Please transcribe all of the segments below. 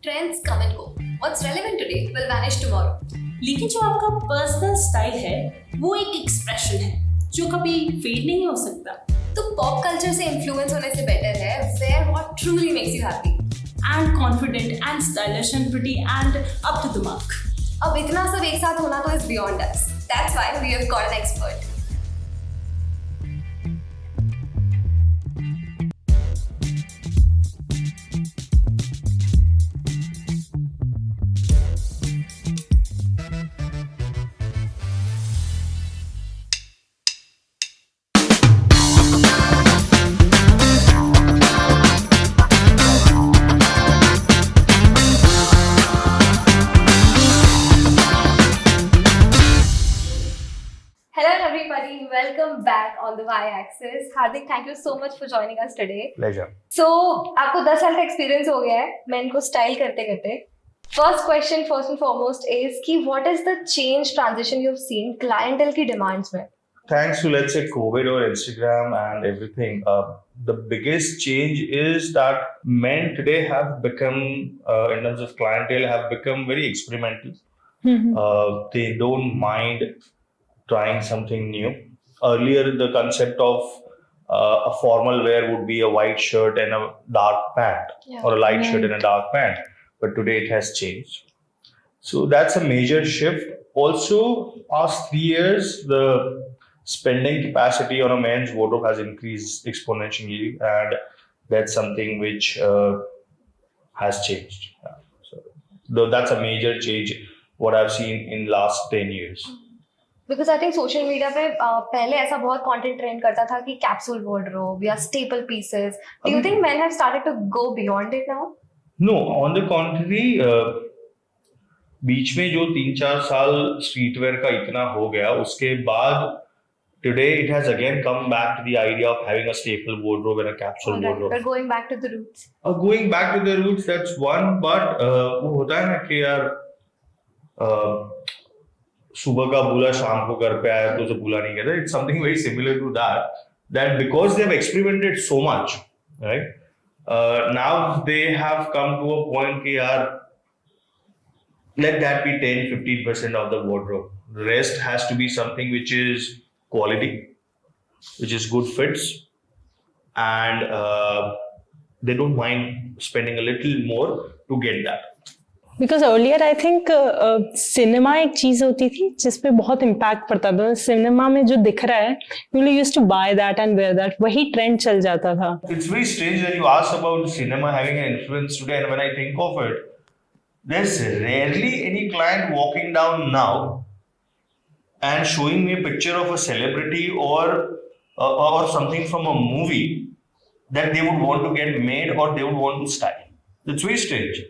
Trends come and go. What's relevant today will vanish tomorrow. लेकिन जो आपका personal style है वो एक एक्सप्रेशन है जो कभी फेड नहीं हो सकता. तो पॉप कल्चर से इन्फ्लुएंस होने से बेटर है wear what truly makes you happy. And confident and stylish and pretty and up to the mark. अब इतना सब एक साथ होना तो is beyond us. That's why we have got an expert. Hello everybody, welcome back on the Y-axis. Hardik, thank you so much for joining us today. Pleasure. So, आपको 10 साल का एक्सपीरियंस हो गया है मेन को स्टाइल करते करते. First question, first and foremost, is कि what is the change transition you've seen clientele की demands में? Thanks to, let's say, COVID or Instagram and everything, the biggest change is that men today have become, in terms of clientele, have become very experimental. They don't mind trying something new. Earlier, the concept of a formal wear would be a white shirt and a dark pant, or a light shirt and a dark pant. But today it has changed. So that's a major shift. Also, past 3 years, the spending capacity on a man's wardrobe has increased exponentially, and that's something which has changed. So that's a major change what I've seen in last 10 years. Because I think social media पे पहले ऐसा बहुत content trend करता था कि capsule wardrobe या staple pieces. Do you think men have started to go beyond it now? No, on the contrary, बीच में जो 3-4 साल स्ट्रीटवेयर का इतना हो गया, उसके बाद today it has again come back to the idea of having a staple wardrobe and a capsule wardrobe. But going back to the roots. Going back to the roots, that's one. But वो होता है ना कि यार सुबह का भूला शाम को घर पे आया तो उसे भूला नहीं कहता. It's something very similar to that. That because they have experimented so much, right? Now they have come to a point कि यार let that be 10-15% of the wardrobe. The rest has to be something which is quality, which is good fits, and they don't mind spending a little more to get that. Because earlier I think cinema एक चीज होती थी जिसपे बहुत impact पड़ता था. Cinema में जो दिख रहा है people used to buy that and wear that, वही ट्रेंड चल जाता था. It's very strange that you asked about cinema having an influence today, and when I think of it, there's rarely any client walking down now and showing me a picture of a celebrity or something from a movie that they would want to get made or they would want to style. It's very strange.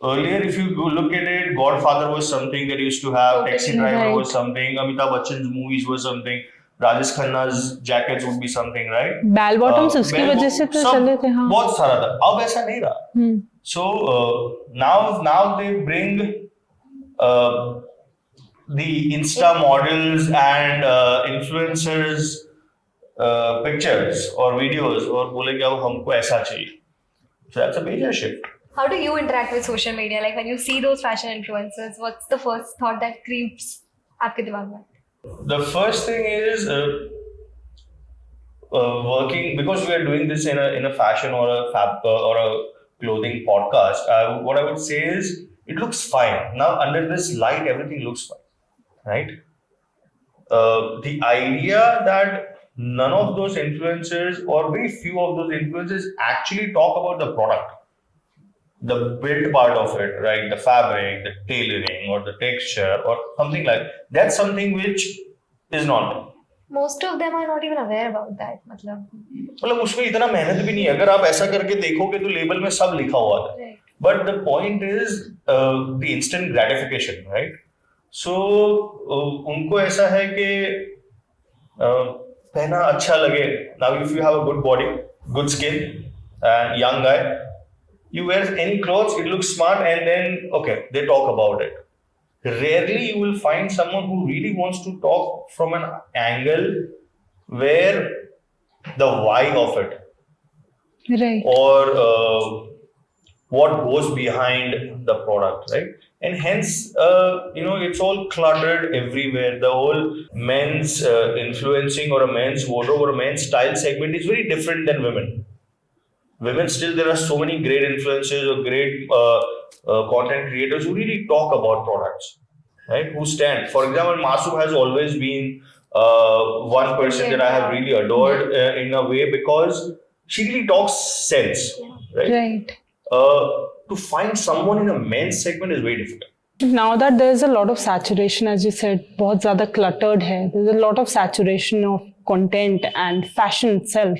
Earlier, if you go look at it, Godfather was something that used to have, Taxi Driver was something, Amitabh Bachchan's movies was something, Rajesh Khanna's jackets would be something, right? Bell bottoms उसकी वजह से तो चले थे. हाँ, बहुत सारा था. अब ऐसा नहीं रहा. So now they bring the Insta models and influencers pictures or videos और बोले कि अब हमको ऐसा चाहिए. So that's a major shift. How do you interact with social media? Like when you see those fashion influencers, what's the first thought that creeps आपके दिमाग में? The first thing is working, because we are doing this in a fashion or a clothing podcast. What I would say is it looks fine. Now under this light, everything looks fine, right? The idea that none of those influencers or very few of those influencers actually talk about the product, the built part of it, right? The fabric, the tailoring, or the texture, or something like that's something which is not there. Most of them are not even aware about that. मतलब उसमें इतना मेहनत भी नहीं है. अगर आप ऐसा करके देखोगे तो लेबल में सब लिखा हुआ था. Right. But the point is the instant gratification, right? So उनको ऐसा है कि पहना अच्छा लगे. Now if you have a good body, good skin, and young guy, you wear any clothes, it looks smart, and then okay, they talk about it. Rarely you will find someone who really wants to talk from an angle where the why of it, right, or what goes behind the product, right? And hence, it's all cluttered everywhere. The whole men's influencing or a men's wardrobe or a men's style segment is very different than women. Women, still, there are so many great influencers or great content creators who really talk about products, right? Who stand. For example, Masu has always been one person that I have really adored in a way, because she really talks sense, right? Right. To find someone in a men's segment is very difficult. Now that there's a lot of saturation, as you said, बहुत ज़्यादा cluttered है. There's a lot of saturation of content and fashion itself.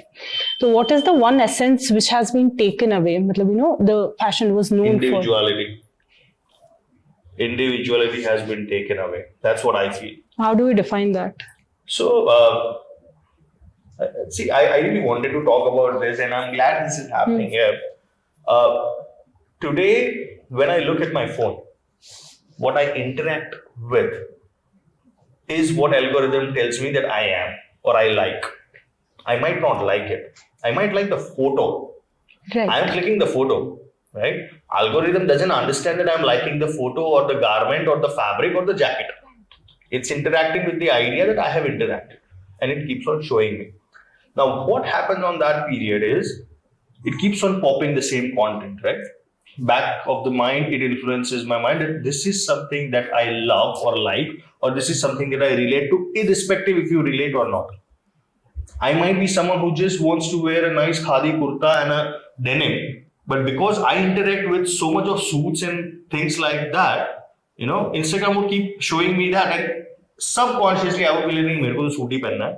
So what is the one essence which has been taken away? मतलब, the fashion was known Individuality. Individuality has been taken away. That's what I feel. How do we define that? So, see, I really wanted to talk about this, and I'm glad this is happening here. Today, when I look at my phone, what I interact with is what algorithm tells me that I am or I like. I might not like it. I might like the photo. Right. I am clicking the photo, right? Algorithm doesn't understand that I'm liking the photo or the garment or the fabric or the jacket. It's interacting with the idea that I have interacted, and it keeps on showing me. Now, what happens on that period is it keeps on popping the same content, right? Back of the mind, it influences my mind that this is something that I love or like, or this is something that I relate to, irrespective if you relate or not. I might be someone who just wants to wear a nice khadi kurta and a denim, but because I interact with so much of suits and things like that, Instagram would keep showing me that, and subconsciously I would be learning, "Mereko to suit hi pehenna hai."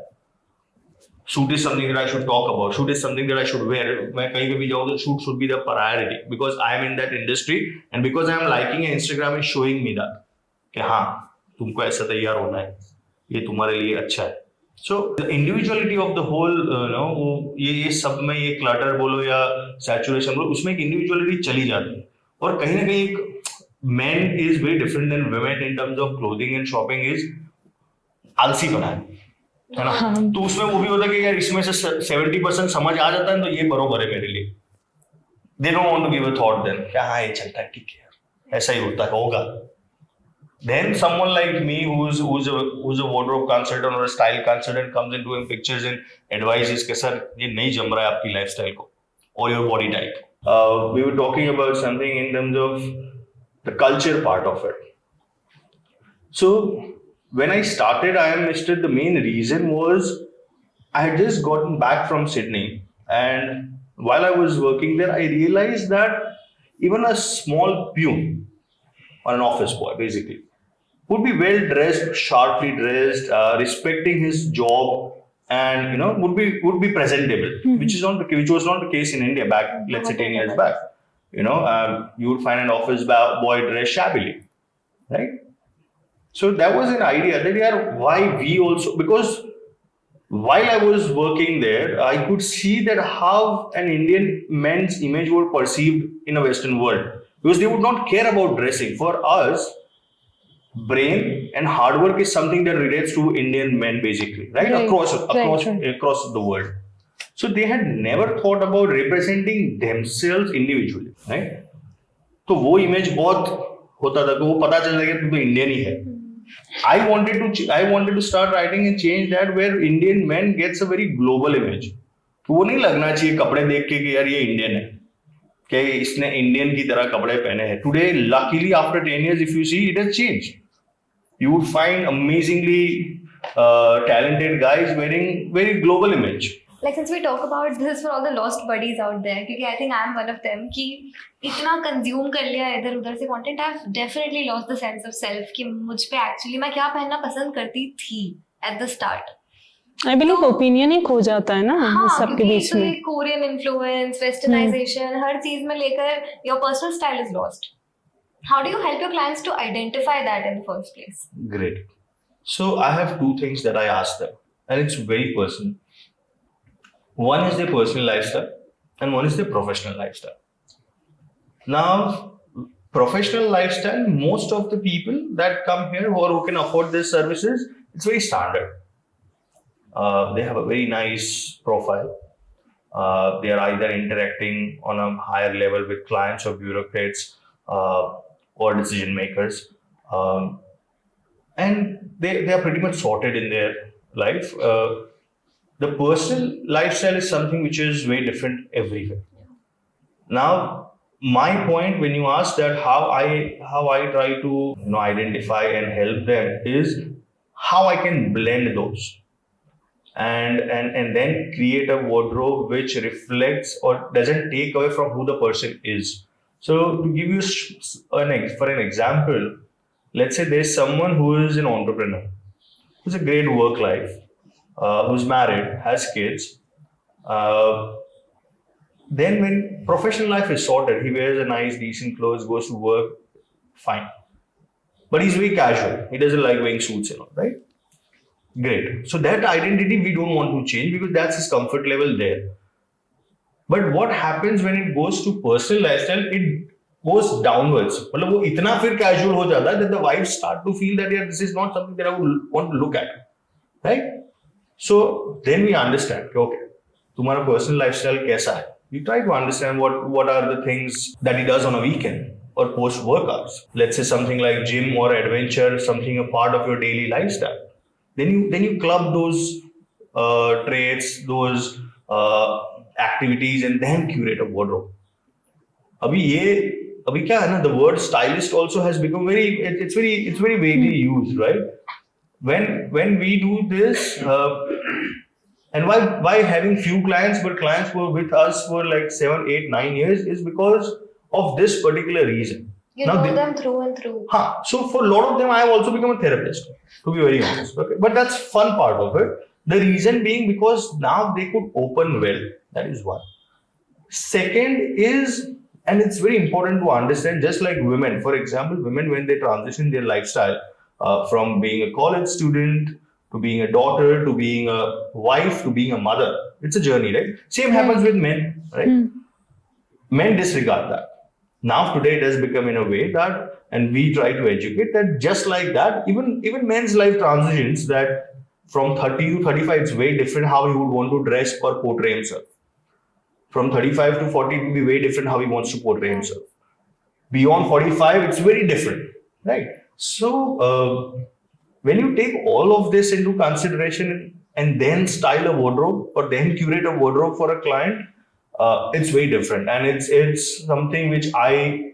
Shoot is something that I should talk about. Shoot is something that I should wear. मैं कहीं पे भी जाऊँ तो shoot should be the priority, because I am in that industry and because I am liking it, Instagram is showing me that कि हाँ तुमको ऐसा तैयार होना है, ये तुम्हारे लिए अच्छा है. So the individuality of the whole, ये सब में ये clutter बोलो या saturation बोलो, उसमें एक individuality चली जाती है. और कहीं ना कहीं एक men is very different than women in terms of clothing and shopping is आलसी बना है ना. तो उसमें वो भी होता है कि यार इसमें से 70% समझ आ जाता है तो ये बरोबर है मेरे लिए. They don't want to give a thought then. क्या हाँ ये चलता है, ठीक है, ऐसा ही होता होगा. Then someone like me who's a wardrobe consultant or a style consultant comes in doing pictures and advises कि सर ये नहीं जम रहा है आपकी lifestyle को or your body type. We were talking about something in terms of the culture part of it. So when I started I Am Mister, the main reason was I had just gotten back from Sydney, and while I was working there, I realized that even a small peon or an office boy basically would be well dressed, sharply dressed, respecting his job, and would be presentable, which was not the case in India back, let's say 10 years back. You would find an office boy dressed shabbily, right? So that was an idea that why we also, because while I was working there, I could see that how an Indian men's image were perceived in a Western world, because they would not care about dressing. For us, brain and hard work is something that relates to Indian men basically, right? Across the world. So they had never thought about representing themselves individually, right? तो वो image बहुत होता था कि वो पता चल जाएगा कि तो Indian ही है. I wanted to start writing and change that, where Indian men gets a very global image. तो वो नहीं लगना चाहिए कपड़े देख के कि यार ये Indian है, कि इसने Indian की तरह कपड़े पहने हैं. Today, luckily, after 10 years, if you see, it has changed. You would find amazingly talented guys wearing very global image. Like, since we talk about this for all the lost buddies out there, because I think I am one of them, कि इतना consume कर लिया इधर उधर से content, I've definitely lost the sense of self कि मुझ पे actually मैं क्या पहनना पसंद करती थी at the start. I believe opinion ही खो जाता है ना सबके बीच में. तो Korean influence, westernization, हर चीज में लेकर your personal style is lost. How do you help your clients to identify that in the first place? Great. So I have two things that I ask them, and it's very personal. One is their personal lifestyle and one is their professional lifestyle. Now, professional lifestyle, most of the people that come here who can afford these services, it's very standard. They have a very nice profile. They are either interacting on a higher level with clients or bureaucrats or decision makers. And they are pretty much sorted in their life. The personal lifestyle is something which is very different everywhere. Now, my point when you ask that how I try to identify and help them is how I can blend those and then create a wardrobe which reflects or doesn't take away from who the person is. So to give you for an example, let's say there's someone who is an entrepreneur, who's a great work life, who's married, has kids. Then when professional life is sorted, he wears a nice, decent clothes, goes to work, fine. But he's very casual. He doesn't like wearing suits and all, right? Great. So that identity we don't want to change because that's his comfort level there. But what happens when it goes to personal lifestyle, it goes downwards. मतलब वो इतना फिर casual हो जाता है that the wives start to feel that this is not something that I would want to look at, right? So then we understand, okay, तुम्हारा personal lifestyle कैसा है? We try to understand what are the things that he does on a weekend or post workouts. Let's say something like gym or adventure, something a part of your daily lifestyle. Then you club those traits, those activities, and then curate a wardrobe. अभी क्या है ना, the word stylist also has become it's very vaguely used, right? When we do this, and why having few clients, but clients were with us for like 7, 8, 9 years is because of this particular reason. You know them through and through. So for a lot of them, I have also become a therapist, to be very honest. Okay? But that's fun part of it. The reason being because now they could open well. That is one. Second is, and it's very important to understand, just like women, for example, women when they transition their lifestyle from being a college student to being a daughter to being a wife to being a mother, it's a journey, right? Same happens with men, right? Men disregard that. Now today it has become in a way that, and we try to educate that just like that, even men's life transitions, that from 30 to 35, it's very different how he would want to dress or portray himself. From 35 to 40, it will be very different how he wants to portray himself. Beyond 45, it's very different, right? So when you take all of this into consideration and then style a wardrobe or then curate a wardrobe for a client, it's very different, and it's something which I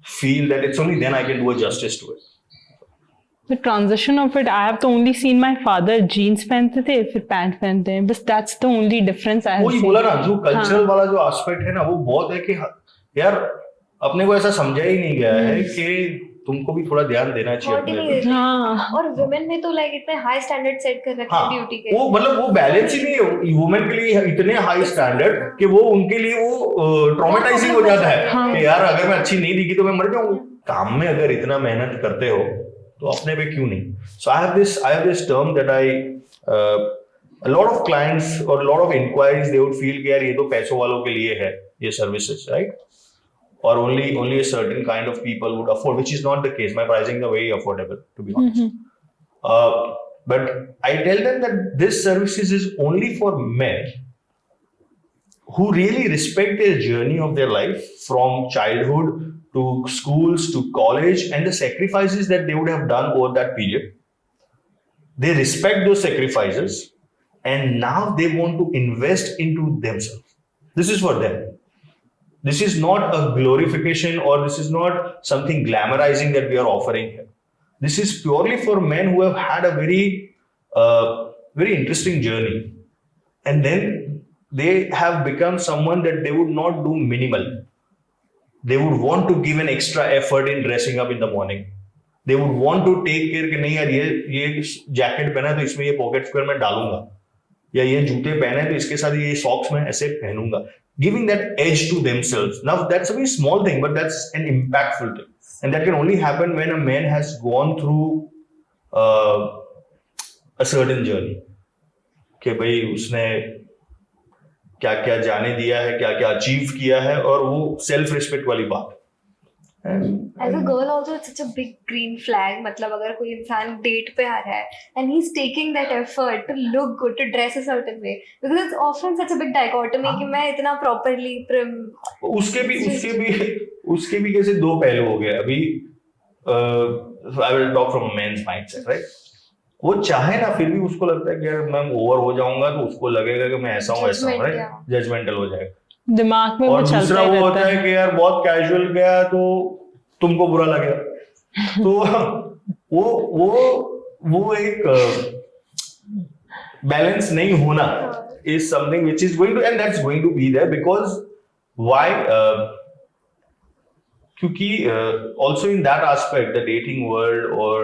feel that it's only then I can do a justice to it. The transition of it, I have to only seen my father jeans पहनते थे, फिर pant पहनते हैं, बस that's the only difference I have वही seen. बोला ना, जो कल्चरल वाला जो एस्पेक्ट है ना, वो बहुत है कि यार अपने को ऐसा समझा ही नहीं गया है कि तुमको भी थोड़ा ध्यान देना चाहिए अपने। हाँ। और वुमेन ने तो लाइक इतने हाई स्टैंडर्ड सेट कर रखे हैं ड्यूटी के। वो मतलब वो बैलेंस ही नहीं है वुमेन के लिए, इतने हाई स्टैंडर्ड कि वो उनके लिए वो ट्रॉमेटाइजिंग हो जाता है कि यार अगर मैं अच्छी नहीं दिखी तो मैं मर जाऊंगी। काम में अगर इतना मेहनत करते हो तो अपने पे क्यों नहीं? So I have this term that a lot of clients or a lot of inquiries they would feel कि यार ये तो पैसों वालों के लिए है ये services, right? Or only a certain kind of people would afford, which is not the case. My pricing is very affordable, to be honest. But I tell them that this services is only for men who really respect their journey of their life from childhood to schools to college and the sacrifices that they would have done over that period. They respect those sacrifices and now they want to invest into themselves. This is for them. This is not a glorification or this is not something glamorizing that we are offering here. This is purely for men who have had a very interesting journey. And then they have become someone that they would not do minimal. They would want to give an extra effort in dressing up in the morning. They would want to take care कि नहीं यार ये jacket पहना है तो इसमें ये pocket square मैं डालूंगा, या ये जूते पहने हैं तो इसके साथ ये सॉक्स मैं ऐसे पहनूंगा. Giving that edge to themselves. Now that's a very small thing, but that's an impactful thing, and that can only happen when a man has gone through a certain journey. कि भाई उसने क्या क्या जाने दिया है, क्या क्या अचीव किया है, और वो सेल्फ रिस्पेक्ट वाली बात As a girl also it's such a big green flag. मतलब अगर कोई इंसान डेट पे आ रहा है and he's taking that effort to look good, to dress a certain way, because it's often such a big dichotomy कि मैं इतना properly prim. उसके भी कैसे दो पहलू हो गए अभी. I will talk from a man's mindset, right? वो चाहे ना फिर भी उसको लगता है कि यार मैं ओवर हो जाऊंगा तो उसको लगेगा कि मैं ऐसा हूँ वैसा हूँ, राइट? जजमेंटल हो जाएगा दिमाग में. और वो दूसरा वो होता है कि यार बहुत कैजुअल गया तो तुमको बुरा लगेगा. तो वो एक बैलेंस नहीं होना is something which is going to, and that's going to be there because why? क्योंकि also in that aspect the dating world or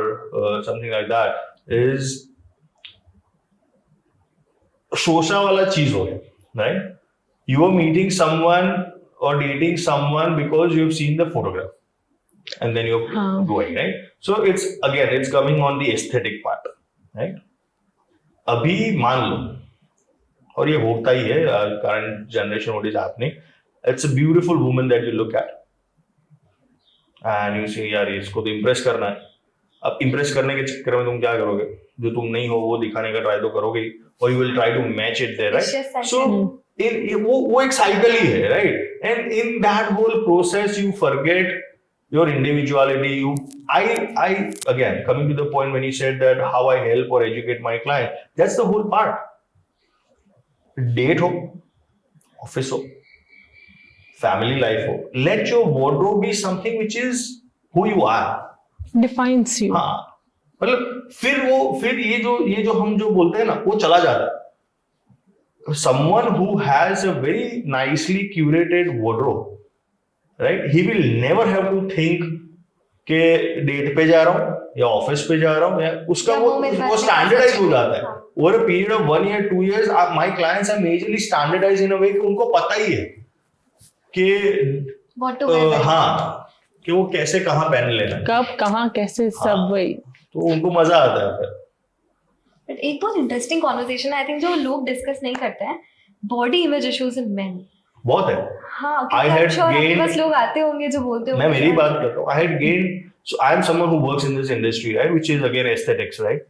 something like that is शोषा वाला चीज हो गया, right? You are meeting someone or dating someone because you've seen the photograph and then you're going, right? So it's coming on the aesthetic part, right? अभी मान लो, और ये होता ही है, current generation what is happening, it's a beautiful woman that you look at and you say यार इसको तो impress करना है. अब impress करने के चक्कर में तुम क्या करोगे? जो तुम नहीं हो वो दिखाने का ट्राई तो करोगे ही, or you will try to match it there, right? So वो एक साइकिल ही है, right? And in that whole process you forget your individuality. I again coming to the point when you said that how I help or educate my client, that's the whole part. Date हो, office हो, family life हो, let your wardrobe be something which is who you are, defines you. हाँ, मतलब फिर ये जो हम जो बोलते हैं ना वो चला जाता है. Someone who has a very nicely curated wardrobe, right? He will never have to think कि डेट पे जा रहा हूँ या ऑफिस पे जा रहा हूँ या उसका वो स्टैंडर्डाइज हो जाता है. Over a period of 1 year, 2 years, my clients are majorly standardized in a way कि उनको पता ही है कि हाँ कि वो कैसे कहाँ पहन लेना है, कब कहाँ कैसे सब वही, तो उनको मजा आता है फिर. बट एक बहुत इंटरेस्टिंग कॉन्वर्सेशन आई थिंक जो लोग डिस्कस नहीं करते हैं, body image issues in main बहुत है. हाँ, I had gained, बस लोग आते होंगे जो बोलते होंगे. मैं मेरी बात करता हूँ. I had gained, so I am someone who works in this industry, right, which is again aesthetics, right,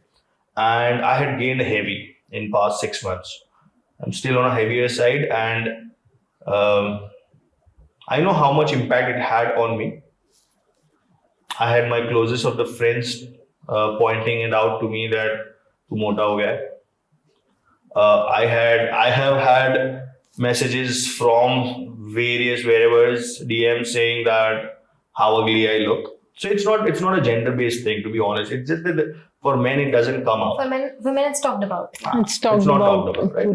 and I had gained heavy in past 6 months. I'm still on a heavier side, and I know how much impact it had on me. I had my closest of the friends pointing it out to me that तू मोटा हो गया है. I have had messages from various wherevers, DMs saying that how ugly I look. So it's not a gender-based thing, to be honest. It's just that for men it doesn't come out. For men, women it's talked about. It's talked about, right?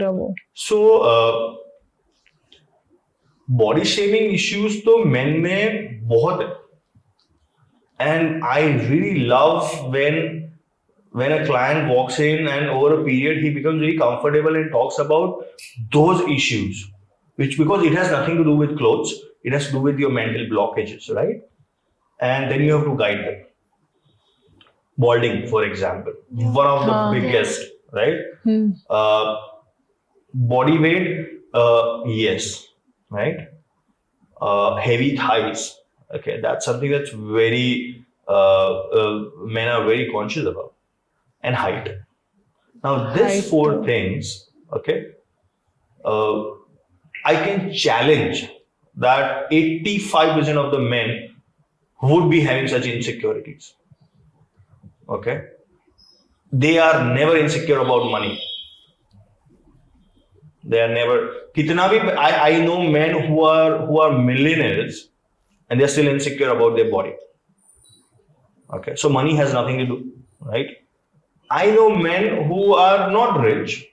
So body shaming issues तो men में बहुत है. And I really love when a client walks in and over a period he becomes very comfortable and talks about those issues, which because it has nothing to do with clothes, it has to do with your mental blockages, right? And then you have to guide them. Balding, for example, one of the biggest, right? Body weight, yes, right? Heavy thighs, okay, that's something that's very men are very conscious about. And height. Now these four things, okay, I can challenge that 85% of the men would be having such insecurities. Okay, they are never insecure about money. They are never. कितना भी I know men who are millionaires and they are still insecure about their body. Okay, so money has nothing to do, right? I know men who are not rich,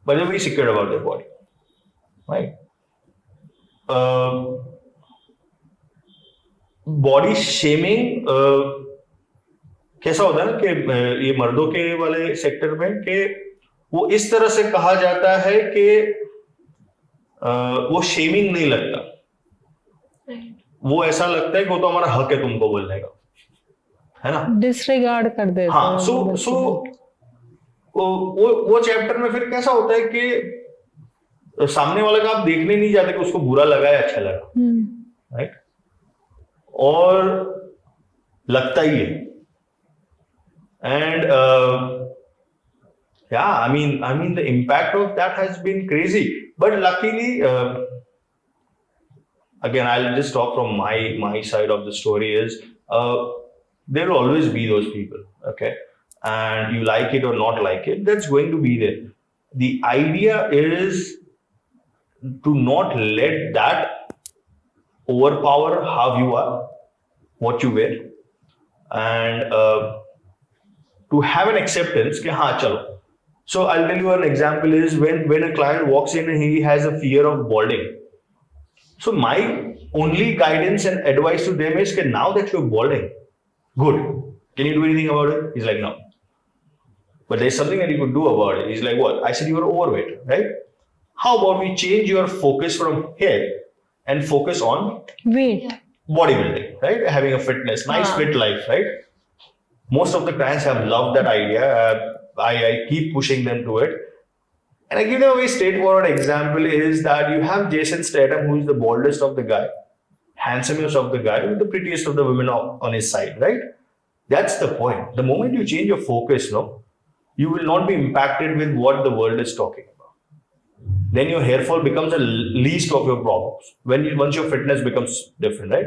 but they're very secure about their body, right? Body shaming कैसा होता है ना कि ये मर्दों के वाले sector में कि वो इस तरह से कहा जाता है कि वो शेमिंग नहीं लगता, वो ऐसा लगता है कि वो तो हमारा हक है तुमको बोलने का, है ना, डिसरिगार्ड कर देते हैं. हाँ, सो वो चैप्टर में फिर कैसा होता है कि सामने वाले का आप देखने नहीं जाते कि उसको बुरा लगा या अच्छा लगा, राइट? और लगता ही है. And yeah, I mean the impact of that has been crazy. But luckily, again, I'll just talk from my side of the story is there will always be those people, okay? And you like it or not like it, that's going to be there. The idea is to not let that overpower how you are, what you wear, and to have an acceptance कि हाँ चलो. So I'll tell you an example is when a client walks in and he has a fear of balding. So my only guidance and advice to them is that now that you're balding, good. Can you do anything about it? He's like, no. But there's something that you could do about it. He's like, what? I said you are overweight, right? How about we change your focus from here and focus on Wait. bodybuilding, right? Having a fitness, nice fit life, right? Most of the clients have loved that idea. I keep pushing them to it. And I give them a very straightforward example is that you have Jason Statham, who is the baldest of the guy, handsomest of the guy, with the prettiest of the women on his side, right? That's the point. The moment you change your focus, no, you will not be impacted with what the world is talking about. Then your hair fall becomes the least of your problems. Once your fitness becomes different, right?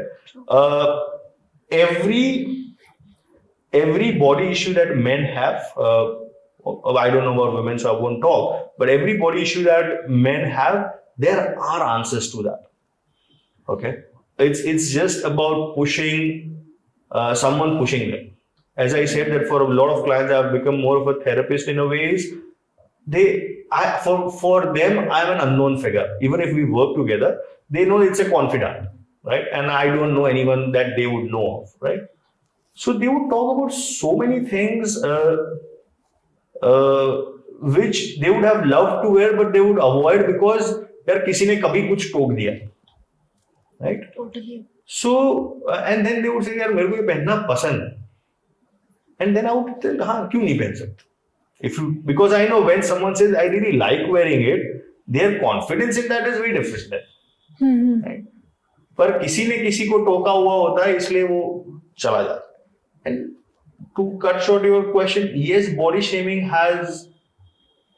Every body issue that men have, I don't know about women, so I won't talk. But every body issue that men have, there are answers to that. Okay, it's just about pushing someone pushing them. As I said, that for a lot of clients, I've become more of a therapist in a ways. For them, I'm an unknown figure. Even if we work together, they know it's a confidant, right? And I don't know anyone that they would know of, right? So they would talk about so many things which they would have loved to wear, but they would avoid because यार किसी ने कभी कुछ टोक दिया, right? Totally. So and then they would say यार मेरे को ये पहनना पसंद है, and then I would tell हाँ क्यों नहीं पहन सकते? Because I know when someone says I really like wearing it, their confidence in that is very different, right? पर किसी ने किसी को टोका हुआ होता है इसलिए वो चला जाता है. And to cut short your question, yes, body shaming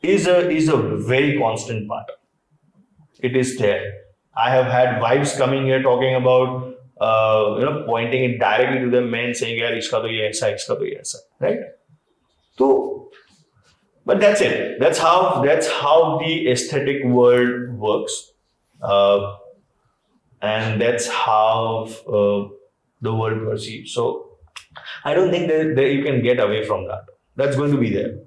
is a very constant part. It is there. I have had wives coming here talking about pointing it directly to the men, saying यार इसका तो ये ऐसा, इसका तो ये ऐसा, right? So, but that's it. That's how the aesthetic world works, and that's how the world perceives. So I don't think that you can get away from that. That's going to be there.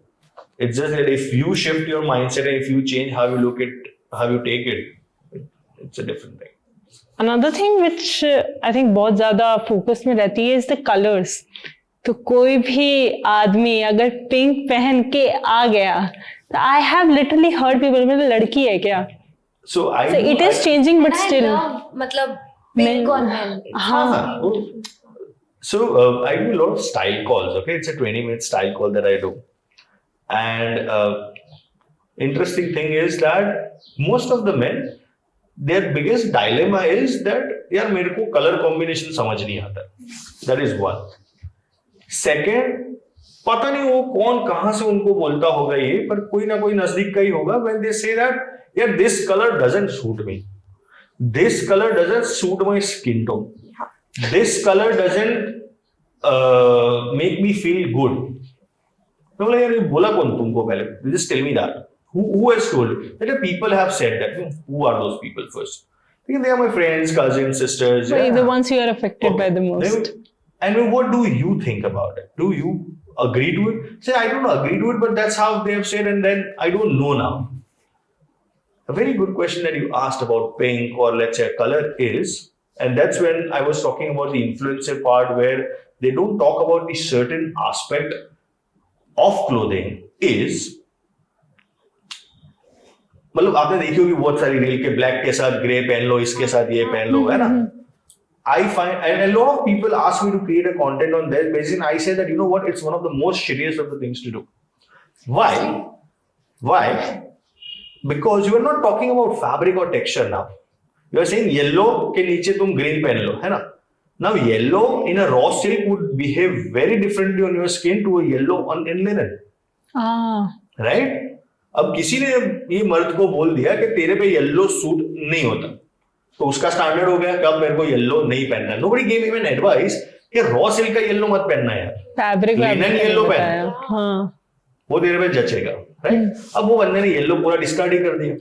It's just that if you shift your mindset and if you change how you look at, how you take it, it's a different thing. Another thing which I think बहुत ज़्यादा focus में रहती है is the colors. तो कोई भी आदमी अगर pink पहन के आ गया, तो I have literally heard people बोले लड़की है क्या? So it is changing, but still. मतलब pink on men. हाँ. So I do a lot of style calls. Okay, it's a 20-minute style call that I do, and interesting thing is that most of the men, their biggest dilemma is that यार मेरे को color combination समझ नहीं आता. That is one. Second, पता नहीं वो कौन कहाँ से उनको बोलता होगा ये, पर कोई ना कोई नजदीक का ही होगा. When they say that यार this color doesn't suit me, this color doesn't suit my skin tone. This color doesn't make me feel good. तो बोला यार ये बोला कौन तुमको पहले? Just tell me that. Who has told you? That people have said that. Who are those people first? They are my friends, cousins, sisters. Yeah. The ones you are affected by the most. And what do you think about it? Do you agree to it? Say I don't agree to it, but that's how they have said, and then I don't know now. A very good question that you asked about pink or let's say color is, and that's when I was talking about the influencer part where they don't talk about the certain aspect of clothing is, मतलब आपने देखी होगी बहुत सारी reel के black के साथ grey पहन लो, इसके साथ ये पहन लो, है ना? I find, and a lot of people ask me to create a content on that basis, and I say that, you know what, it's one of the most shittiest of the things to do. Why? Because you are not talking about fabric or texture now. You are saying yellow के नीचे तुम green पहन लो, है ना? Now yellow in a raw silk would behave very differently on your skin to a yellow on in linen. Right? अब किसी ने ये मर्द को बोल दिया कि तेरे पे येलो सूट नहीं होता, तो उसका स्टैंडर्ड हो गया कि अब मेरे को येलो नहीं पहनना. Nobody gave him an advice कि रॉ सिल्क का येलो मत पहनना यार, फैब्रिक लिनन येलो पहन, हाँ, वो तेरे पे जचेगा. राइट? अब वो बंदे ने येलो पूरा डिस्कार्ड ही कर दिया.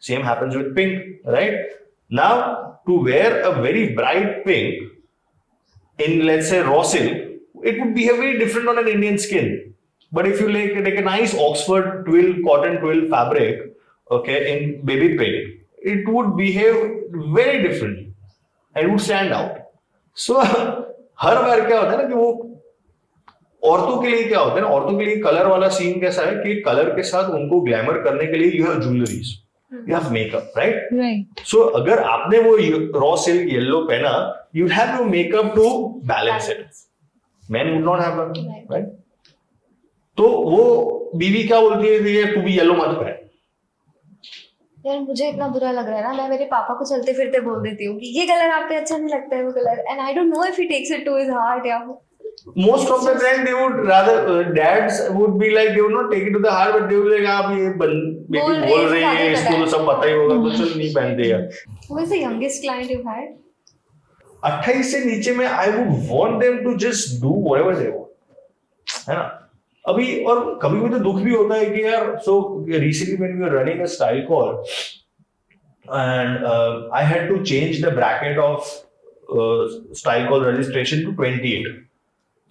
Same happens with pink. Right? Now to wear a very bright pink in, let's say, raw silk, it would behave very different on an Indian skin. But if you take a nice Oxford twill, cotton twill fabric, okay, in baby pink, it would behave very differently and it would stand out. So हर बार क्या होता है ना कि वो औरतों के लिए क्या होता है ना, औरतों के लिए कलर वाला सीन कैसा है कि कलर के साथ उनको ग्लैमर करने के लिए you have jewelleries, you have makeup, right? Right. So अगर आपने वो raw silk yellow पहना, you have your makeup to balance it. Men would not have that, right? तो वो बीवी क्या बोलती है कि तू भी येलो मत पहन. यार मुझे इतना बुरा लग रहा है ना, मैं मेरे पापा को चलते फिरते बोल देती हूँ कि ये कलर आप पे अच्छा नहीं लगता है, वो colour, and I don't know if he takes it to his heart या Most of the time they would rather dads would be like, they would not take it to the heart, but they would like, आप ये बेटी बोल रही है, इसको तो सब पता ही होगा, तो चल नहीं पहनते यार. Who is the youngest client you've had? 28 से नीचे में I would want them to just do whatever they want, है ना. अभी और कभी भी तो दुख भी होता है कि यार, so recently when we were running a style call and I had to change the bracket of style call registration to 28,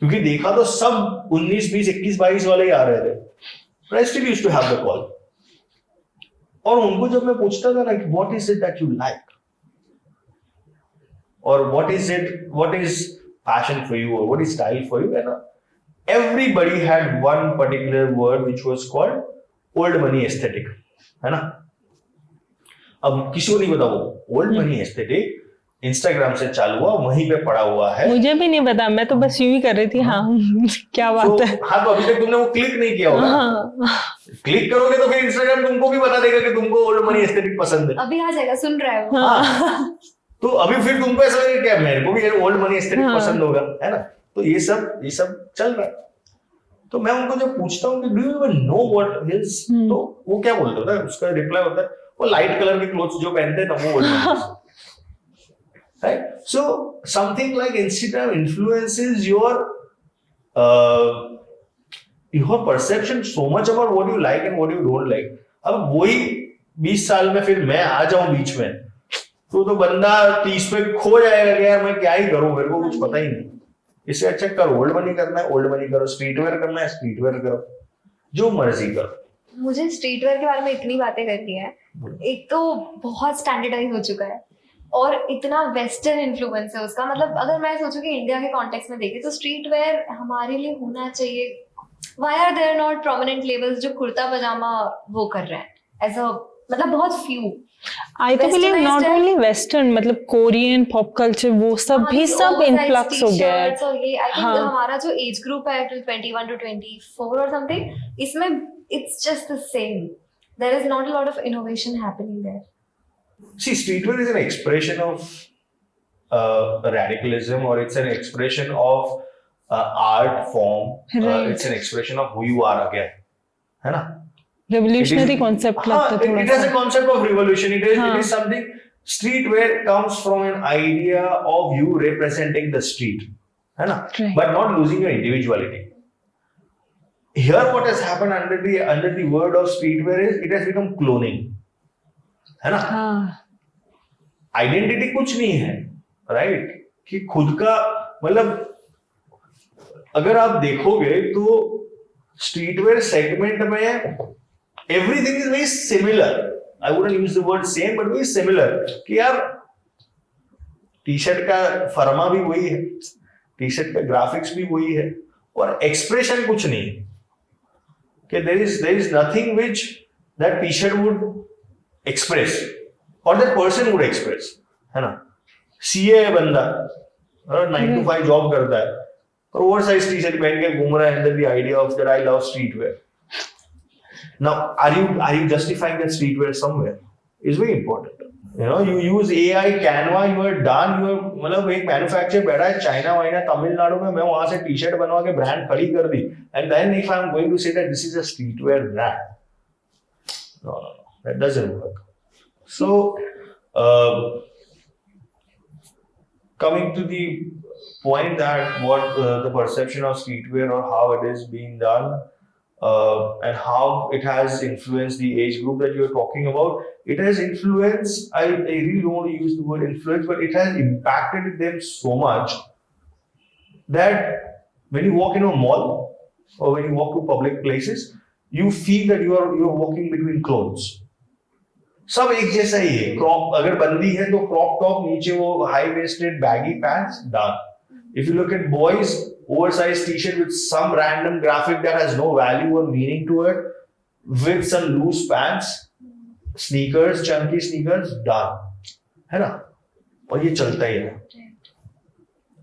क्योंकि देखा तो सब 19, 20, 21, 22 वाले ही आ रहे थे. But I still used to have the call. और उनको जब मैं पूछता था ना कि what is it that you like, or what is fashion for you, or what is style for you, and everybody had one particular word which was called old money aesthetic, है ना. अब किसी को नहीं पता वो old money aesthetic इंस्टाग्राम से चालू हुआ, वहीं पे पड़ा हुआ है. मुझे भी नहीं पता, मैं तो बस यूं ही कर रही थी. हाँ क्या बात है. हाँ, तो अभी तक तुमने वो क्लिक नहीं किया होगा. क्लिक करोगे तो फिर इंस्टाग्राम तुमको भी बता देगा कि तुमको ओल्ड मनी एस्थेटिक पसंद है. अभी आ जाएगा, सुन रहा है वो. हाँ. तो अभी फिर तुमको ऐसा लगेगा क्या मेरे को भी ओल्ड मनी एस्थेटिक पसंद होगा, है ना. तो ये सब चल रहा है. तो मैं उनको जब पूछता हूँ कि do you even know what is, तो वो क्या बोलते होता है, उसका रिप्लाई होता है वो लाइट कलर के क्लोथ्स जो पहनते हैं ना वो old money. Right? So something like Instagram influences your perception so much about what you like and what you don't like. अब वही 20 साल में फिर मैं आ जाऊं बीच में, तो बंदा 30 पे खो जाएगा कि यार मैं क्या ही करूं, मेरे को कुछ पता ही नहीं. इससे अच्छा करो, ओल्ड मनी करना है ओल्ड मनी करो, स्ट्रीट वेयर करना है स्ट्रीट वेयर करो, जो मर्जी करो. मुझे स्ट्रीट वेयर के बारे में इतनी बातें करनी है. एक तो बहुत स्टैंडर्डाइज हो चुका है और इतना वेस्टर्न इन्फ्लुएंस है उसका. मतलब अगर मैं सोचूं कि इंडिया के कॉन्टेक्स्ट में देखें तो स्ट्रीट वेयर हमारे लिए होना चाहिए. Why are there not prominent labels जो कुर्ता पजामा वो कर रहे हैं एज अ, मतलब बहुत फ्यू. आई तो बिलीव नॉट ओनली वेस्टर्न, मतलब कोरियन पॉप कल्चर वो सब भी सब इनफ्लक्स हो गया है. और ये आई थिंक हमारा जो एज ग्रुप है 21 to 24 और समथिंग, इसमें it's just the same. There is not a lot of innovation happening there. See, streetwear is an expression of radicalism, or it's an expression of art form. Right. It's an expression of who you are again, है ना. Revolutionary concept लगता है थोड़ा. It has a concept of revolution. It is something. Streetwear comes from an idea of you representing the street, है ना, Right. but not losing your individuality. Here, what has happened under the word of streetwear is it has become cloning, है ना. हाँ. Identity कुछ नहीं है, right, कि खुद का, मतलब अगर आप देखोगे तो स्ट्रीटवेयर सेगमेंट में everything is very similar. I wouldn't use the word same but very similar, कि यार टी शर्ट का फर्मा भी वही है, टी शर्ट का ग्राफिक्स भी वही है, और एक्सप्रेशन कुछ नहीं है. कि there is nothing which that T shirt would express or that person would express, है ना. CA है बंदा और 9 to 5 जॉब करता है और ओवरसाइज टी शर्ट पहन के घूम रहा है under the idea of that I love streetwear. Now are you justifying that streetwear somewhere? is very important. You know, you use AI, Canva, you are done. You are मतलब एक manufacturer बैठा है China वाइना Tamil Nadu में, मैं वहां से T shirt बनवा के ब्रांड खड़ी कर दी. And then if I'm going to say that this is a streetwear brand, no, that doesn't work. So coming to the point that what the perception of streetwear or how it is being done and how it has influenced the age group that you're talking about, it has influenced, I really don't want to use the word influence, but it has impacted them so much that when you walk in a mall or when you walk to public places, you feel that you're walking between clothes. सब एक जैसा ही है. Crop अगर बंदी है तो crop top, नीचे वो high waisted baggy pants, done. If you look at boys, oversized t-shirt with some random graphic that has no value or meaning to it, with some loose pants, sneakers, chunky sneakers, done. है ना? और ये चलता ही है.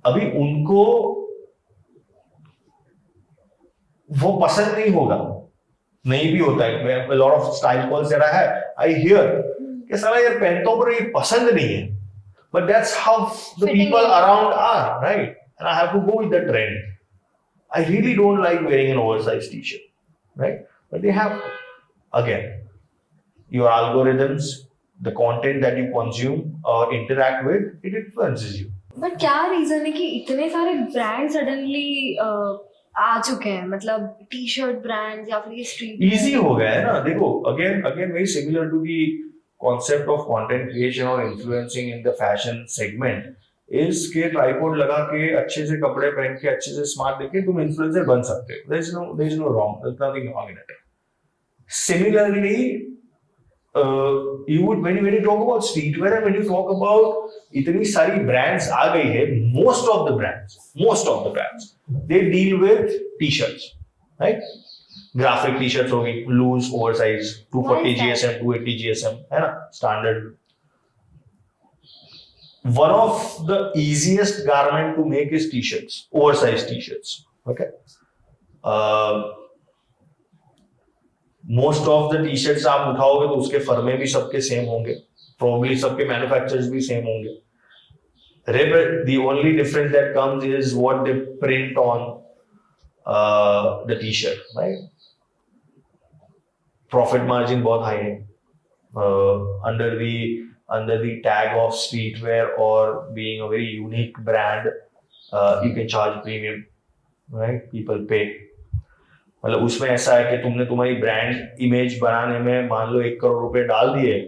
अभी उनको वो पसंद नहीं होगा, नहीं भी होता है. A lot of style calls that I hear कि साला यार पहनता हूं पर ये पसंद नहीं है. But that's how the people around are, right? And I have to go with the trend. I really don't like wearing an oversized t-shirt, right? But they have, again, your algorithms, the content that you consume or interact with, it influences you. But क्या reason है कि इतने सारे brand suddenly आ चुके हैं, मतलब T shirt brands या फिर ये स्ट्रीट इजी हो गया है ना. देखो, again very similar to the concept of content creation or influencing in the fashion segment is के ट्राइपॉड लगा के अच्छे से कपड़े पहन के अच्छे से स्मार्ट दिखे तुम इन्फ्लुएंसर बन सकते हो. there is no wrong, there's nothing wrong in it. Similarly, you would when you talk about streetwear and when you talk about इतनी सारी brands आ गई है, most of the brands they deal with t-shirts, right? Graphic T shirts होगी, loose oversize, 240 GSM, 280 GSM, है ना, standard. One of the easiest garment to make is t-shirts, oversized t-shirts. Okay. Most of the t-shirts आप उठाओगे तो उसके फर्मे भी सबके same होंगे, probably सबके manufacturers भी सेम होंगे. The only difference that comes is what they print on the t-shirt, right? Profit margin बहुत high है. Under the tag of streetwear or being a very unique brand, you can charge premium, right? People pay. मतलब उसमें ऐसा है कि तुमने तुम्हारी brand image बनाने में मान लो 1 करोड़ रुपए डाल दिए,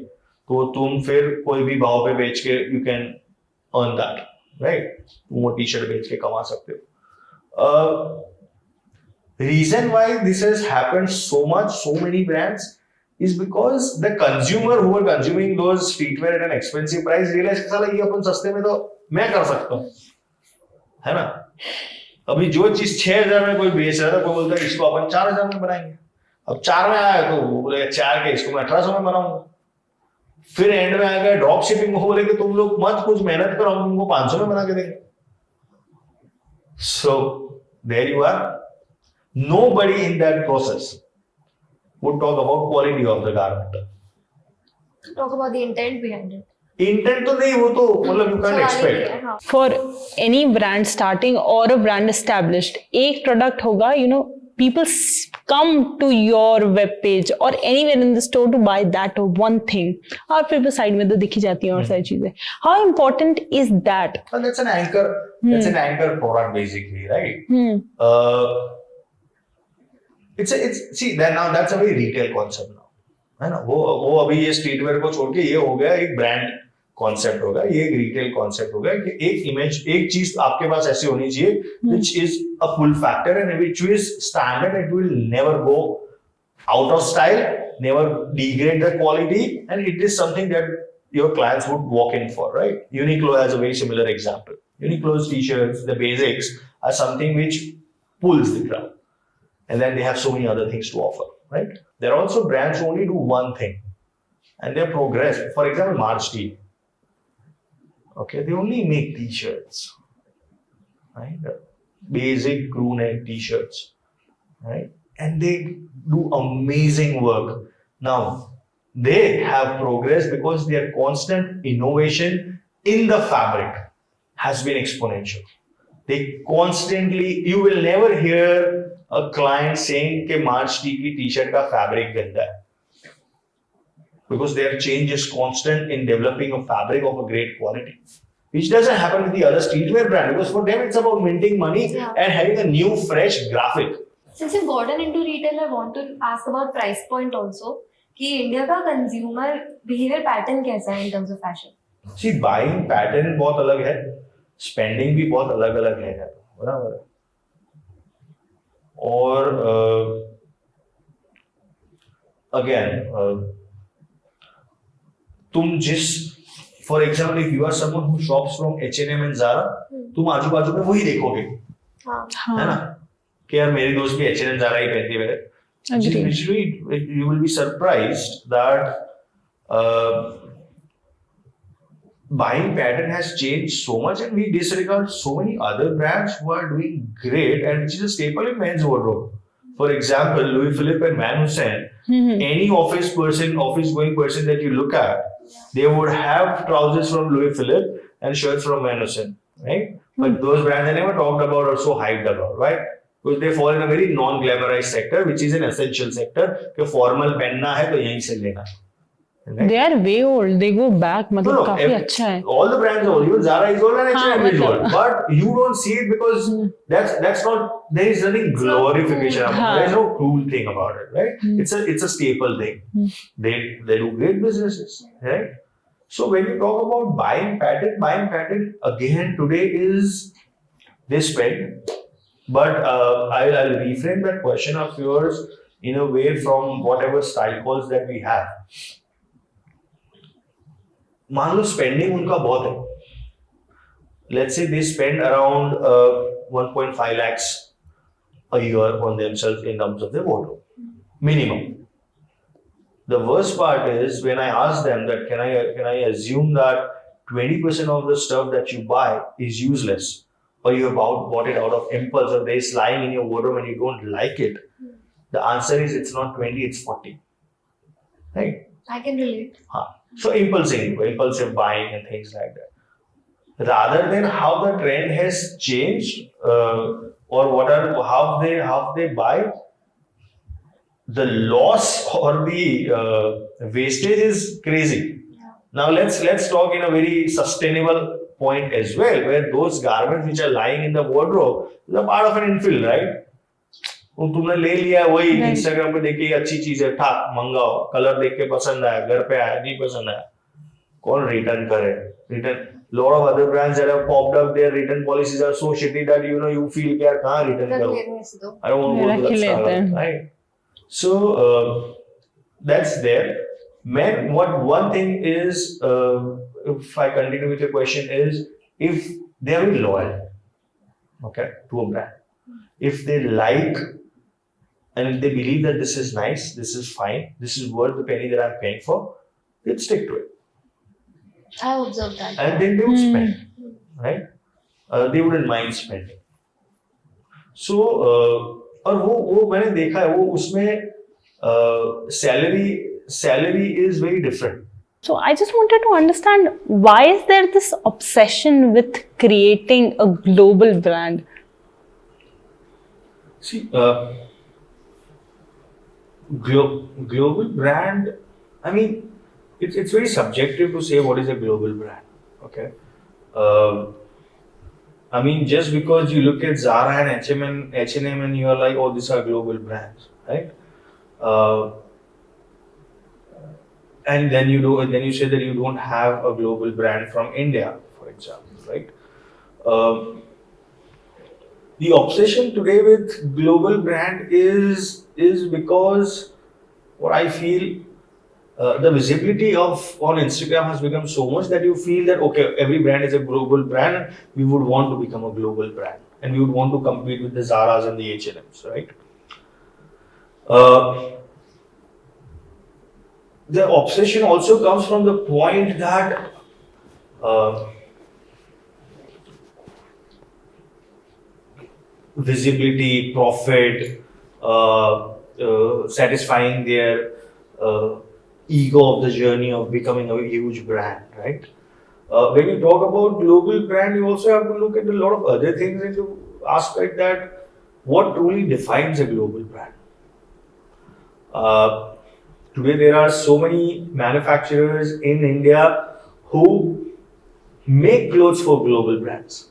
तो तुम फिर कोई भी भाव पे बेच के you can earn that, right? तुम वो टी शर्ट बेच के कमा सकते हो. Reason why this has happened so much, so many brands, is because the consumer who are consuming those streetwear at an expensive price realize कि साला ये अपन सस्ते में तो मैं कर सकता हूँ, है ना. अभी जो चीज 6,000 में कोई बेच रहा था, कोई बोलता है इसको अपन 4,000 में बनाएंगे. अब 4 में आया तो बोले 4 के इसको मैं 1,800 में बनाऊंगा. फिर एंड में आ गया ड्रॉप शिपिंग, वो बोले कि तुम लोग मत कुछ मेहनत करो, हम तुमको 500 में बना के देंगे. So there you are. Nobody in that process would talk about quality of the garment. Talk about the intent behind it. Intent तो नहीं, वो तो मतलब you can't expect. For any brand starting or a brand established, एक product होगा, you know, people come to your web page or anywhere in the store to buy that one thing. और फिर side में तो दिखी जाती हैं और सारी चीजें. How important is that? Well, that's an anchor. That's an anchor product basically, right? It's see that now that's a very retail concept now, है ना. वो अभी ये स्ट्रीटवेयर को छोड़ के ये हो गया एक ब्रांड कॉन्सेप्ट होगा, ये एक रिटेल कॉन्सेप्ट होगा कि एक इमेज, एक चीज आपके पास ऐसी होनी चाहिए which is a pull factor and which is standard. It will never go out of style, never degrade the quality, and it is something that your clients would walk in for, right? Uniqlo has a very similar example. Uniqlo's t-shirts, the basics, are something which pulls the crowd. And then they have so many other things to offer, right? There are also brands who only do one thing and they progress. For example, March Tea. Okay, they only make t-shirts, right? Basic crew neck t-shirts, right? And they do amazing work. Now, they have progressed because their constant innovation in the fabric has been exponential. They constantly, you will never hear a client saying कि March की t-shirt का fabric गंदा है, because their change is constant in developing a fabric of a great quality, which doesn't happen with the other streetwear brand, because for them it's about minting money and having a new fresh graphic. Since you've gotten into retail, I want to ask about price point also. कि India का consumer behaviour pattern कैसा है in terms of fashion? See, buying pattern बहुत अलग है, spending भी बहुत अलग अलग है, बराबर है. और again, तुम जिस, for example, if you are someone who shops from H&M and Zara, तुम आजू बाजू में वही देखोगे, है ना, कि यार मेरी दोस्त भी H&M Zara ही पहनती है. You will be surprised that buying pattern has changed so much, and we disregard so many other brands who are doing great and which is a staple in men's wardrobe. For example, Louis Philippe and Van Heusen. Any office going person that you look at, they would have trousers from Louis Philippe and shirts from Van Heusen, right? But those brands are never talked about or so hyped about, right? Because they fall in a very non-glamorized sector, which is an essential sector. कि formal पहनना है तो यहीं से लेना. Right? They are way old. They go back. मतलब काफी अच्छा है. All the brands are old. Even Zara is old and H&M is old. But you don't see it because that's not. There is nothing glorification about it. There is no cool thing about it, right? It's a staple thing. They do great businesses, right? So when you talk about buying pattern again today is they spend. But I'll reframe that question of yours in a way from whatever style calls that we have. मान लो spending उनका बहुत है. Let's say they spend around 1.5 lakhs a year on themselves in terms of their wardrobe, minimum. The worst part is when I ask them that can I assume that 20% of the stuff that you buy is useless, or you have bought it out of impulse, or there is lying in your wardrobe and you don't like it. The answer is it's not 20, it's 40. Right? I can relate. So impulsive buying and things like that. Rather than how the trend has changed, or how they buy, the loss or the wastage is crazy. Now let's talk in a very sustainable point as well, where those garments which are lying in the wardrobe is a part of an infill, right? वो तुमने ले लिया वही Instagram पे देख के अच्छी चीज है, ठाक मंगाओ, कलर देख के पसंद आया, घर पे आया नहीं पसंद आया, कौन रिटर्न करे? Return. Lot of other brands that have popped up, their return policies are so shitty that you feel कि यार कहाँ return करो? I don't want to go to that struggle, right? So that's there. Men, one thing is, if I continue with your question, is if they are very loyal, okay, to a brand, if they like and if they believe that this is nice, this is fine, this is worth the penny that I'm paying for, they'll stick to it. I observed that. And then they would spend, right? They wouldn't mind spending. So, और वो मैंने देखा है, वो उसमें salary is very different. So I just wanted to understand, why is there this obsession with creating a global brand? See, global brand, I mean, it's very subjective to say what is a global brand, okay? I mean, just because you look at Zara and H&M and you are like, oh, these are global brands, right? And then you say that you don't have a global brand from India, for example, right? The obsession today with global brand is because what I feel, the visibility on Instagram has become so much that you feel that okay, every brand is a global brand. We would want to become a global brand, and we would want to compete with the Zaras and the H&Ms, right? The obsession also comes from the point that visibility, profit, satisfying their ego of the journey of becoming a huge brand, right? When you talk about global brand, you also have to look at a lot of other things into aspect that what truly defines a global brand. Today there are so many manufacturers in India who make clothes for global brands.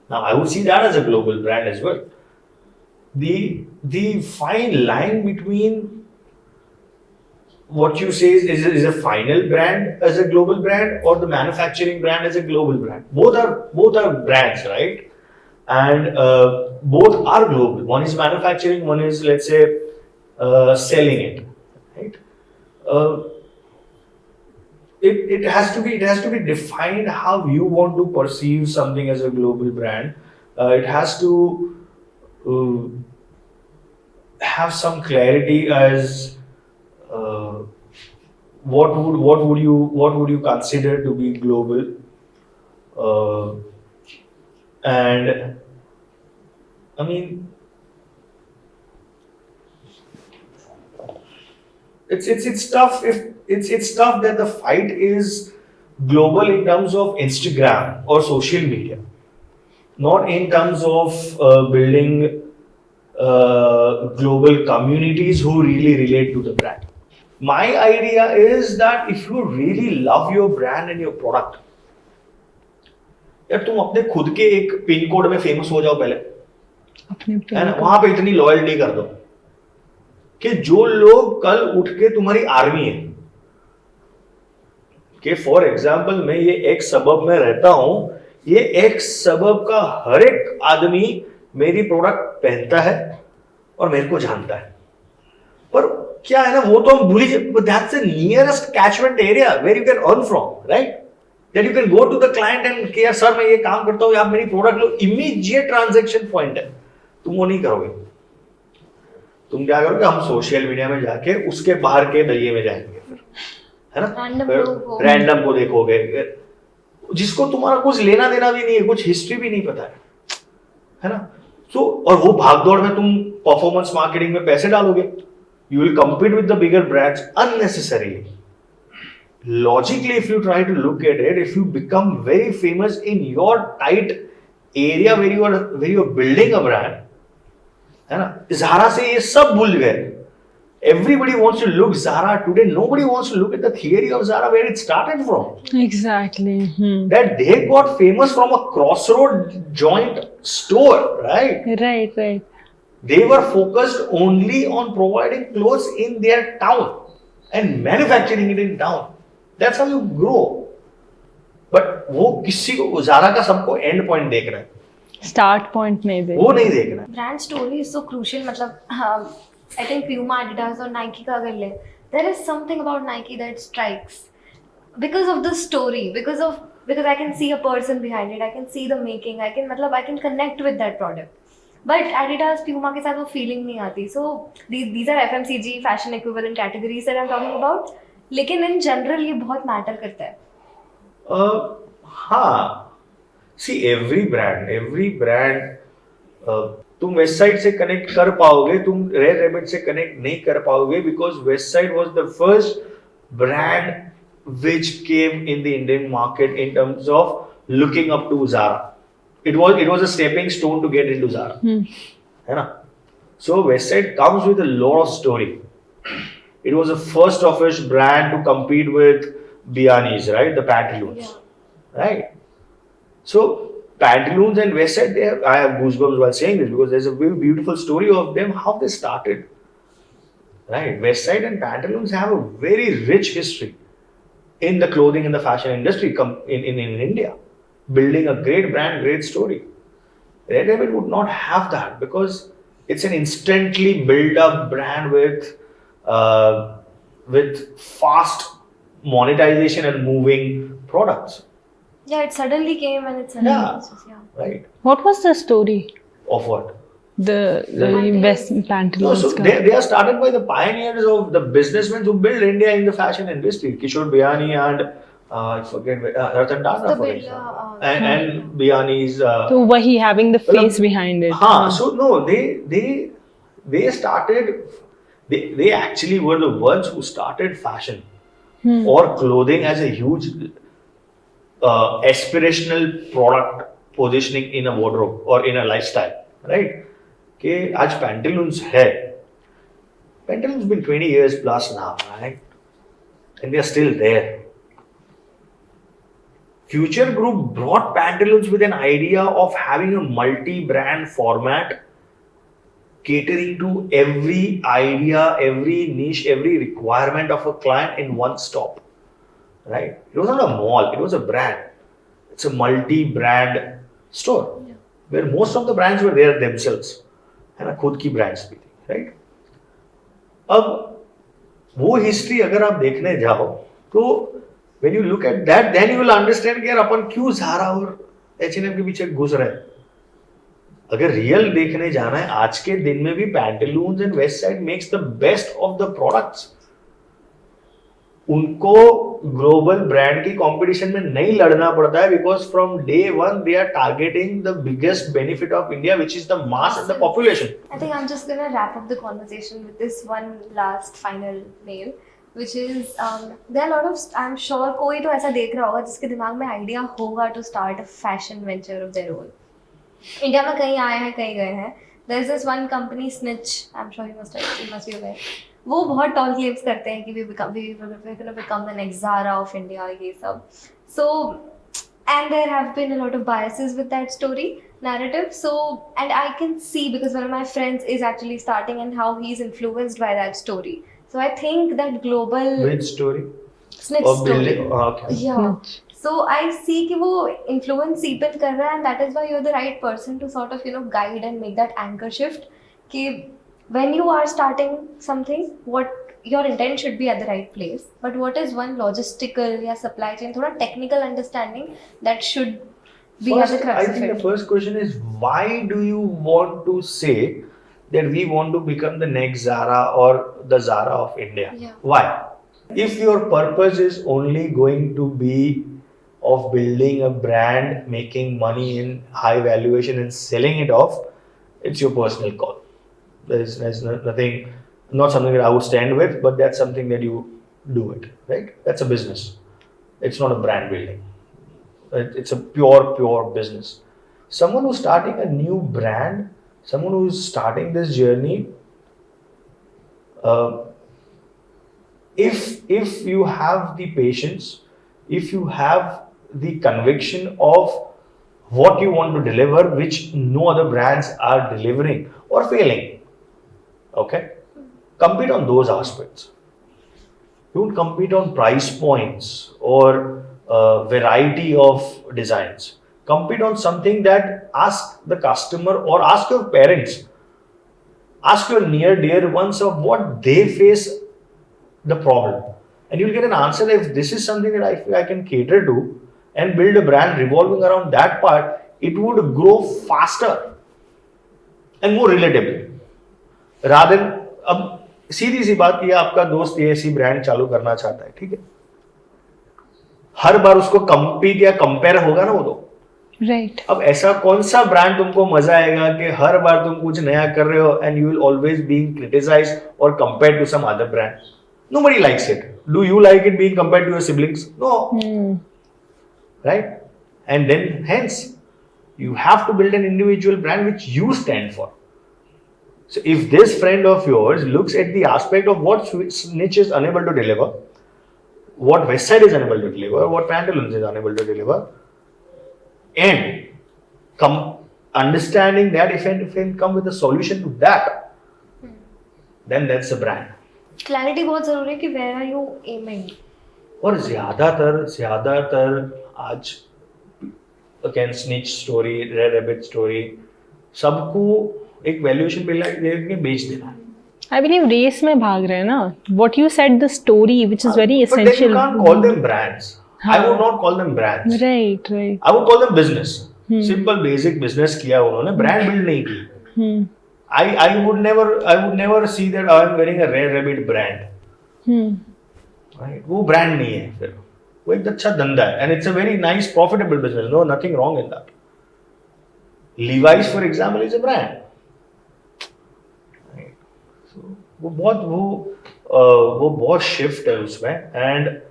Now I would see that as a global brand as well. The fine line between what you say is a final brand as a global brand or the manufacturing brand as a global brand. Both are brands, right? And both are global. One is manufacturing, one is, let's say, selling it, right? It has to be defined how you want to perceive something as a global brand. It has to have some clarity as what would you consider to be global, and I mean it's tough if it's tough that the fight is global in terms of Instagram or social media, not in terms of building global communities who really relate to the brand. My idea is that if you really love your brand and your product, यार तुम अपने खुद के एक pin code में famous हो जाओ पहले, है ना? वहां पे इतनी लॉयल्टी कर दो कि जो लोग कल उठ के तुम्हारी आर्मी है, कि फॉर एग्जाम्पल मैं ये एक सबब में रहता हूं, ये एक सबब का हर एक आदमी मेरी प्रोडक्ट पहनता है और मेरे को जानता है। पर क्या है ना, वो तो हम भूल ही, that's the nearest catchment area where you can earn from, right? That you can go to the client and कि यार सर मैं ये काम करता हूँ, आप मेरी प्रोडक्ट लो, इमीडिएट ट्रांजैक्शन पॉइंट है। तुम वो नहीं करोगे, तुम क्या करोगे, हम सोशल मीडिया में जाके उसके बाहर के दलिये में जाएंगे फिर, है ना? रैंडम को देखोगे जिसको तुम्हारा कुछ लेना देना भी नहीं है, कुछ हिस्ट्री भी नहीं पता है ना? तो और वो भागदौड़ में तुम परफॉर्मेंस मार्केटिंग में पैसे डालोगे, you will compete with the bigger brands unnecessarily. Logically, if you try to look at it, if you become very famous in your tight area where you are building a brand, है ना? Zara से ये सब भूल गए. Everybody wants to look Zara today. Nobody wants to look at the theory of Zara where it started from. Exactly. That they got famous from a crossroad joint store, right? Right. They were focused only on providing clothes in their town and manufacturing it in town. That's how you grow. But वो किसी को Zara का सबको end point देख रहा है, Start point नहीं देख, वो नहीं देख रहा है. Brand story is so crucial. मतलब आई थिंक प्यूमा, एडिडास और नाइकी का अगर ले, there is something about Nike that strikes because of the story, because I can see a person behind it, I can see the making, I can connect with that product. But Adidas, Puma के साथ वो feeling नहीं आती. So these are FMCG fashion equivalent categories that I am talking about. लेकिन in general ये बहुत matter करता है. हाँ, सी एवरी ब्रांड तुम वेबसाइट से कनेक्ट कर पाओगे, तुम रेड रैबिट से कनेक्ट नहीं कर पाओगे, because website was the first brand which came in the Indian market in terms of looking up to Zara. It was a stepping stone to get into Zara. है ना? So Westside comes with a lot of story. It was the first of its brand to compete with Biani's, right? The pantaloons, right? So pantaloons and Westside, I have goosebumps while saying this because there's a very beautiful story of them, how they started, right? Westside and pantaloons have a very rich history in the clothing and the fashion industry in India. Building a great brand, great story. Red Rabbit would not have that because it's an instantly built up brand with fast monetization and moving products. Yeah, it suddenly came and it's suddenly Right. What was the story? Of what? The best pantaloons. No, so they are started by the pioneers of the businessmen who built India in the fashion industry. Kishore Biani and I forget Ratan Tata, for example, and Biani's. So wahi having the face behind it. So no, they started. They actually were the ones who started fashion. or clothing as a huge aspirational product positioning in a wardrobe or in a lifestyle, right? कि आज Pantaloons है. Pantaloons been 20 years plus now, right? And they are still there. Future Group brought Pantaloons with an idea of having a multi-brand format catering to every idea, every niche, every requirement of a client in one stop. Right? It was not a mall, it was a brand. It's a multi-brand store where most of the brands were there themselves. है ना, खुद की brands भी थी, right? अब वो history अगर आप देखने जाओ तो when you look at that, then you will understand कि यार अपन क्यों Zara और H&M के पीछे घुस रहे हैं. अगर रियल देखने जाना है आज के दिन में भी Pantaloons and Westside makes the best of the products. उनको ग्लोबल ब्रांड की कंपटीशन में नहीं लड़ना पड़ता है because from day one they are targeting the biggest benefit of India which is the mass and the population. I think I'm just gonna wrap up the conversation with this one last final mail, which is there are a lot of, I'm sure कोई तो ऐसा देख रहा होगा जिसके दिमाग में idea होगा to start a fashion venture of their own. India में कहीं आए हैं कहीं गए हैं. There is this one company Snitch, I'm sure you must be aware. वो बहुत टॉल क्लेम्स करते हैं कि we're gonna become the next Zara of India, ये सब. So, and there have been a lot of biases with that story narrative. So, and I can see because one of my friends is actually starting and how he's influenced by that story. So I think that global Which story? Snitch Of story. building. Okay. Yeah. So I see कि वो influence seep in कर रहा है and that is why you're the right person to sort of guide and make that anchor shift कि when you are starting something, what your intent should be at the right place, but what is one logistical या supply chain थोड़ा technical understanding that should be at the crux I of think it. the first question is why do you want to say that we want to become the next Zara or the Zara of India? Yeah. Why? If your purpose is only going to be of building a brand, making money in high valuation and selling it off, it's your personal call. There's nothing, not something that I would stand with, but that's something that you do it, right? That's a business. It's not a brand building. It's a pure business. Someone who's starting a new brand, someone who's starting this journey, if you have the patience, if you have the conviction of what you want to deliver, which no other brands are delivering or failing, okay, compete on those aspects. Don't compete on price points or variety of designs. Compete on something that ask the customer or ask your parents, ask your near dear ones of what they face the problem, and you'll get an answer. If this is something that I feel I can cater to and build a brand revolving around that part, it would grow faster and more relatable. Rather अब सीधी सी बात, ये आपका दोस्त ये ऐसी brand चालू करना चाहता है, ठीक है, हर बार उसको कम्पीट या कंपेयर होगा ना वो तो Right. अब ऐसा कौन सा ब्रांड तुमको मजा आएगा कि हर बार तुम कुछ नया कर रहे हो and you will always being criticised और compared to some other brand. Nobody likes it. Do you like it being compared to your siblings? No. Right? And then hence you have to build an individual brand which you stand for. So if this friend of yours looks at the aspect of what Snitch is unable to deliver, what Westside is unable to deliver, what Pantaloons is unable to deliver, and understanding that if and come with a solution to that, then that's a brand. Clarity बहुत जरूरी है कि where are you aiming. और ज्यादातर आज again Snitch story, Red Rabbit story, सबको एक valuation पे लेके बेच देना. I believe रेस में भाग रहे हैं ना. What you said, the story, which is very But then essential. you can't call them brands. I would not call them brands. Right. I would call them business. Simple basic business किया उन्होंने, brand build नहीं की. I would never see that I am wearing a Red Rabbit brand. Right? वो brand नहीं है फिर. वो एक अच्छा धंधा है and it's a very nice profitable business. No, nothing wrong in that. Levi's for example is a brand. Right? So वो बहुत shift है उसमें and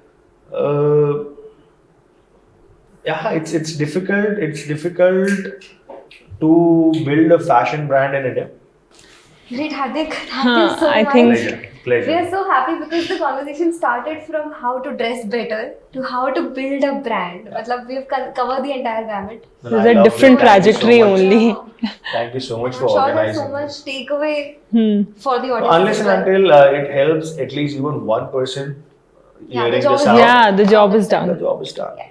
Yeah, it's difficult. It's difficult to build a fashion brand in India. Great, Hardik. Thank you so I much. think- Pleasure. Pleasure. We are so happy because the conversation started from how to dress better to how to build a brand. Matlab, we've covered the entire gamut. No, There's I a love different it. Thank you so trajectory much. only. Thank you so much I'm for sure there's so organizing. much this. takeaway for the audience. Unless as and well. until it helps at least even one person Yeah, the hearing job this is out, done. Yeah, the job is the done. job is done. Yeah.